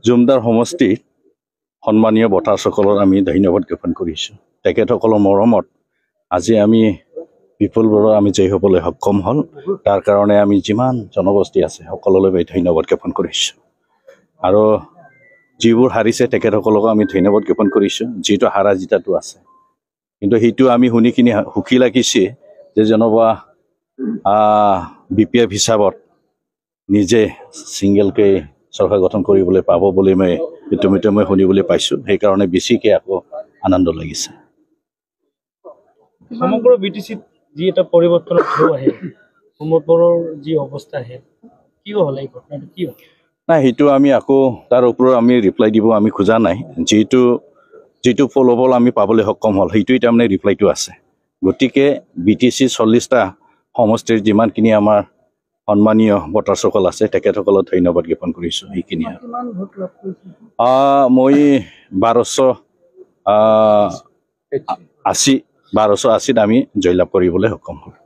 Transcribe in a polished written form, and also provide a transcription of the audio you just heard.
জুমদাৰ সমষ্টিত সন্মানীয় বটাসকলৰ আমি ধন্যবাদ জ্ঞাপন কৰিছোঁ। তেখেতসকলৰ মৰমত আজি আমি বিপুল বৰুৱা আমি জয়ী হ'বলৈ সক্ষম হ'ল। তাৰ কাৰণে আমি যিমান জনগোষ্ঠী আছে সকলোলৈ ধন্যবাদ জ্ঞাপন কৰিছোঁ। আৰু যিবোৰ হাৰিছে তেখেতসকলকো আমি ধন্যবাদ জ্ঞাপন কৰিছোঁ। যিটো হাৰা জিতাটো আছে, কিন্তু সেইটো আমি শুনি কিনি সুখী লাগিছে যে যেনবা BPF হিচাপত নিজে ছিংগেলকে চৰকাৰ গঠন কৰিবলৈ পাব বুলি মই ইতিমধ্যে মই শুনিবলৈ পাইছোঁ। সেইকাৰণে বেছিকৈ আকৌ আনন্দ লাগিছে। সমগ্ৰ BTCত যি এটা পৰিৱৰ্তনৰ ঢৌ আহে, সমগ্ৰৰ যি অৱস্থা আহে, কি হ'ল এই ঘটনাটো কি হ'ল? নাই, সেইটো আমি আকৌ তাৰ ওপৰত আমি ৰিপ্লাই দিব আমি খোজা নাই। যিটো ফলাফল আমি পাবলৈ সক্ষম হ'ল সেইটোৱে তাৰমানে ৰিপ্লাইটো আছে। গতিকে BTC 40টা সমষ্টিৰ যিমানখিনি আমাৰ সন্মানীয় ভোটাৰসকল আছে তেখেতসকলক ধন্যবাদ জ্ঞাপন কৰিছোঁ। সেইখিনি মই 1280ত আমি জয়লাভ কৰিবলৈ সক্ষম হ'লোঁ।